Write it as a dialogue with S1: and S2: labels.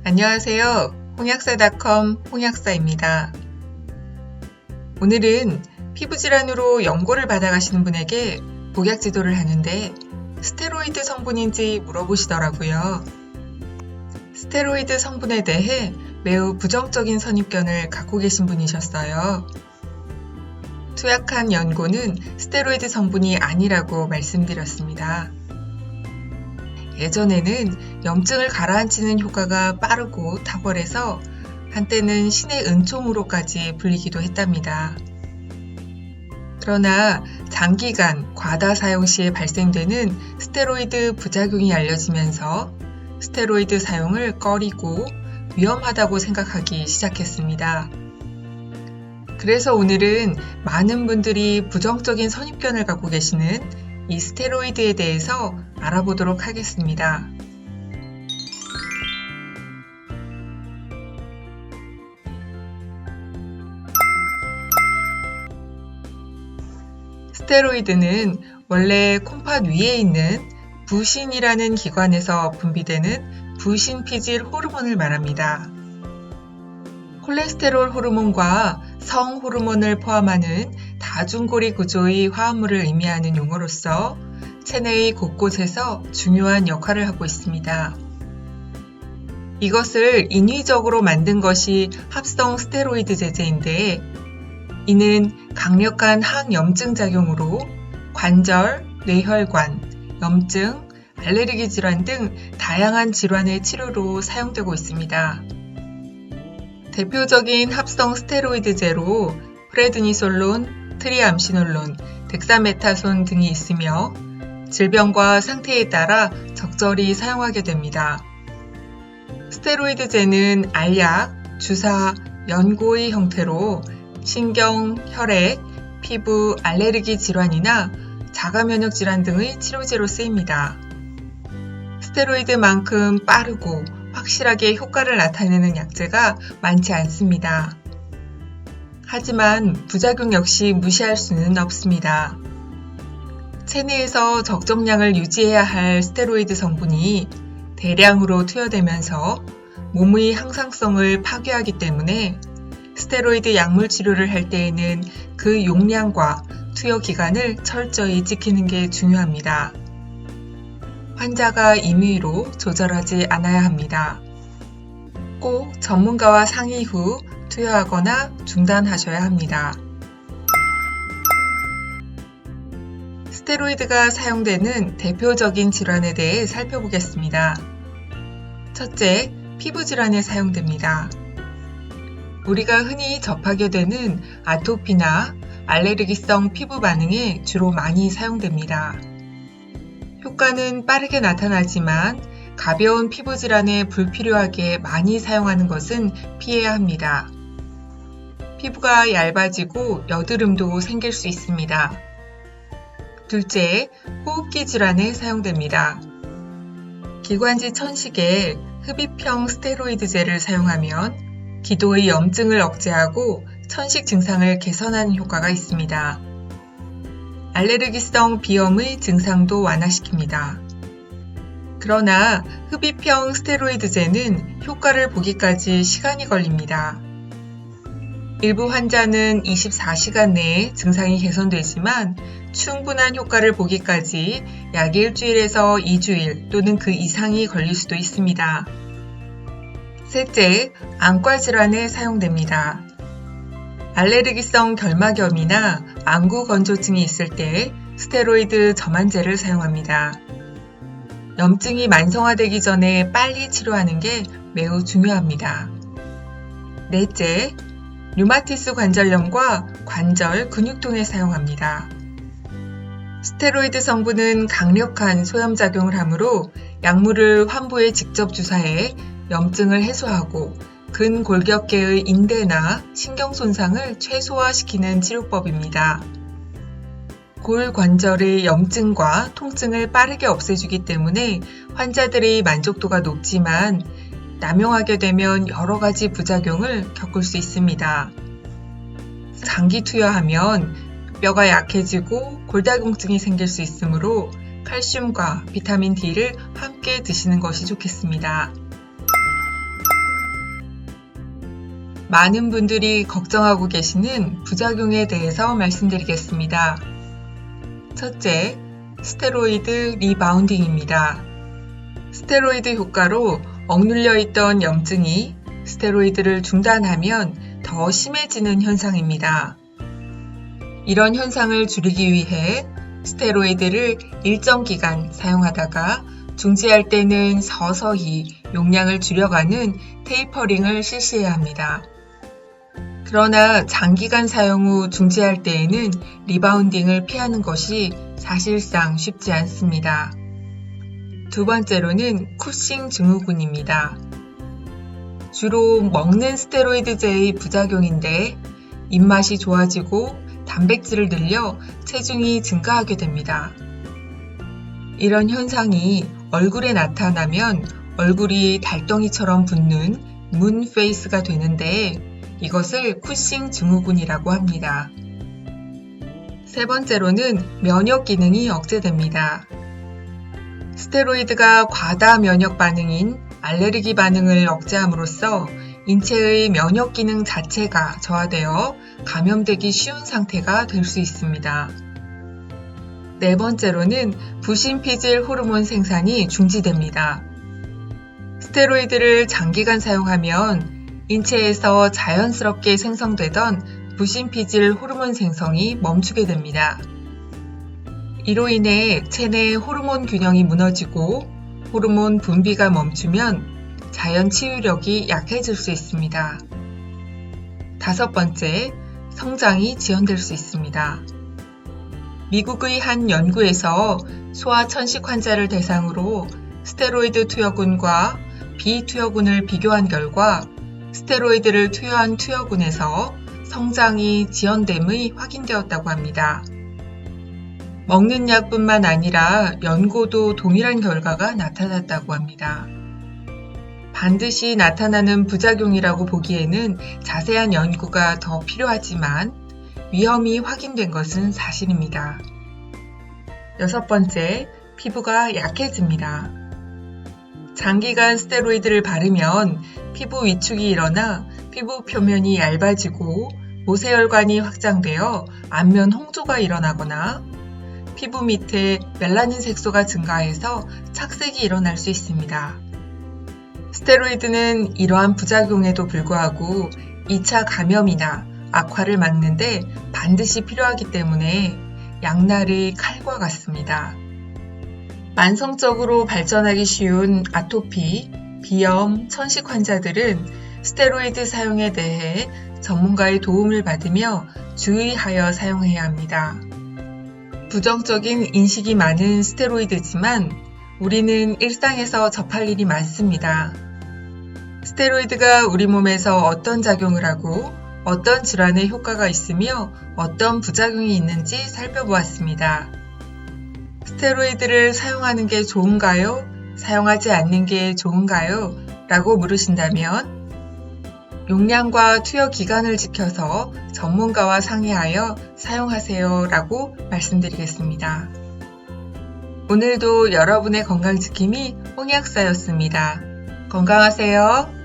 S1: 안녕하세요. 홍약사닷컴 홍약사입니다. 오늘은 피부질환으로 연고를 받아가시는 분에게 복약 지도를 하는데 스테로이드 성분인지 물어보시더라고요. 스테로이드 성분에 대해 매우 부정적인 선입견을 갖고 계신 분이셨어요. 투약한 연고는 스테로이드 성분이 아니라고 말씀드렸습니다. 예전에는 염증을 가라앉히는 효과가 빠르고 탁월해서 한때는 신의 은총으로까지 불리기도 했답니다. 그러나 장기간 과다 사용 시에 발생되는 스테로이드 부작용이 알려지면서 스테로이드 사용을 꺼리고 위험하다고 생각하기 시작했습니다. 그래서 오늘은 많은 분들이 부정적인 선입견을 갖고 계시는 이 스테로이드에 대해서 알아보도록 하겠습니다. 스테로이드는 원래 콩팥 위에 있는 부신이라는 기관에서 분비되는 부신피질 호르몬을 말합니다. 콜레스테롤 호르몬과 성 호르몬을 포함하는 다중고리 구조의 화합물을 의미하는 용어로서 체내의 곳곳에서 중요한 역할을 하고 있습니다. 이것을 인위적으로 만든 것이 합성 스테로이드 제제인데 이는 강력한 항염증 작용으로 관절, 뇌혈관, 염증, 알레르기 질환 등 다양한 질환의 치료로 사용되고 있습니다. 대표적인 합성 스테로이드제로 프레드니솔론, 트리암시놀론, 덱사메타손 등이 있으며 질병과 상태에 따라 적절히 사용하게 됩니다. 스테로이드제는 알약, 주사, 연고의 형태로 신경, 혈액, 피부, 알레르기 질환이나 자가면역 질환 등의 치료제로 쓰입니다. 스테로이드만큼 빠르고 확실하게 효과를 나타내는 약제가 많지 않습니다. 하지만 부작용 역시 무시할 수는 없습니다. 체내에서 적정량을 유지해야 할 스테로이드 성분이 대량으로 투여되면서 몸의 항상성을 파괴하기 때문에 스테로이드 약물 치료를 할 때에는 그 용량과 투여 기간을 철저히 지키는 게 중요합니다. 환자가 임의로 조절하지 않아야 합니다. 꼭 전문가와 상의 후 투여하거나 중단하셔야 합니다. 스테로이드가 사용되는 대표적인 질환에 대해 살펴보겠습니다. 첫째, 피부 질환에 사용됩니다. 우리가 흔히 접하게 되는 아토피나 알레르기성 피부 반응에 주로 많이 사용됩니다. 효과는 빠르게 나타나지만 가벼운 피부 질환에 불필요하게 많이 사용하는 것은 피해야 합니다. 피부가 얇아지고 여드름도 생길 수 있습니다. 둘째, 호흡기 질환에 사용됩니다. 기관지 천식에 흡입형 스테로이드제를 사용하면 기도의 염증을 억제하고 천식 증상을 개선하는 효과가 있습니다. 알레르기성 비염의 증상도 완화시킵니다. 그러나 흡입형 스테로이드제는 효과를 보기까지 시간이 걸립니다. 일부 환자는 24시간 내에 증상이 개선되지만 충분한 효과를 보기까지 약 일주일에서 2주일 또는 그 이상이 걸릴 수도 있습니다. 셋째, 안과 질환에 사용됩니다. 알레르기성 결막염이나 안구 건조증이 있을 때 스테로이드 점안제를 사용합니다. 염증이 만성화되기 전에 빨리 치료하는 게 매우 중요합니다. 넷째, 류마티스 관절염과 관절 근육통에 사용합니다. 스테로이드 성분은 강력한 소염작용을 하므로 약물을 환부에 직접 주사해 염증을 해소하고 근골격계의 인대나 신경 손상을 최소화시키는 치료법입니다. 골관절의 염증과 통증을 빠르게 없애주기 때문에 환자들의 만족도가 높지만 남용하게 되면 여러 가지 부작용을 겪을 수 있습니다. 장기 투여하면 뼈가 약해지고 골다공증이 생길 수 있으므로 칼슘과 비타민 D를 함께 드시는 것이 좋겠습니다. 많은 분들이 걱정하고 계시는 부작용에 대해서 말씀드리겠습니다. 첫째, 스테로이드 리바운딩입니다. 스테로이드 효과로 억눌려 있던 염증이 스테로이드를 중단하면 더 심해지는 현상입니다. 이런 현상을 줄이기 위해 스테로이드를 일정 기간 사용하다가 중지할 때는 서서히 용량을 줄여가는 테이퍼링을 실시해야 합니다. 그러나 장기간 사용 후 중지할 때에는 리바운딩을 피하는 것이 사실상 쉽지 않습니다. 두 번째로는 쿠싱 증후군입니다. 주로 먹는 스테로이드제의 부작용인데 입맛이 좋아지고 단백질을 늘려 체중이 증가하게 됩니다. 이런 현상이 얼굴에 나타나면 얼굴이 달덩이처럼 붓는 문 페이스가 되는데 이것을 쿠싱 증후군이라고 합니다. 세 번째로는 면역 기능이 억제됩니다. 스테로이드가 과다 면역 반응인 알레르기 반응을 억제함으로써 인체의 면역 기능 자체가 저하되어 감염되기 쉬운 상태가 될 수 있습니다. 네 번째로는 부신피질 호르몬 생산이 중지됩니다. 스테로이드를 장기간 사용하면 인체에서 자연스럽게 생성되던 부신피질 호르몬 생성이 멈추게 됩니다. 이로 인해 체내 호르몬 균형이 무너지고 호르몬 분비가 멈추면 자연 치유력이 약해질 수 있습니다. 다섯 번째, 성장이 지연될 수 있습니다. 미국의 한 연구에서 소아 천식 환자를 대상으로 스테로이드 투여군과 비투여군을 비교한 결과 스테로이드를 투여한 투여군에서 성장이 지연됨이 확인되었다고 합니다. 먹는 약뿐만 아니라 연고도 동일한 결과가 나타났다고 합니다. 반드시 나타나는 부작용이라고 보기에는 자세한 연구가 더 필요하지만 위험이 확인된 것은 사실입니다. 여섯 번째, 피부가 약해집니다. 장기간 스테로이드를 바르면 피부 위축이 일어나 피부 표면이 얇아지고 모세혈관이 확장되어 안면 홍조가 일어나거나 피부 밑에 멜라닌 색소가 증가해서 착색이 일어날 수 있습니다. 스테로이드는 이러한 부작용에도 불구하고 2차 감염이나 악화를 막는데 반드시 필요하기 때문에 양날의 칼과 같습니다. 만성적으로 발전하기 쉬운 아토피, 비염, 천식 환자들은 스테로이드 사용에 대해 전문가의 도움을 받으며 주의하여 사용해야 합니다. 부정적인 인식이 많은 스테로이드지만 우리는 일상에서 접할 일이 많습니다. 스테로이드가 우리 몸에서 어떤 작용을 하고 어떤 질환에 효과가 있으며 어떤 부작용이 있는지 살펴보았습니다. 스테로이드를 사용하는 게 좋은가요? 사용하지 않는 게 좋은가요? 라고 물으신다면 용량과 투여 기간을 지켜서 전문가와 상의하여 사용하세요 라고 말씀드리겠습니다. 오늘도 여러분의 건강 지킴이 홍약사였습니다. 건강하세요.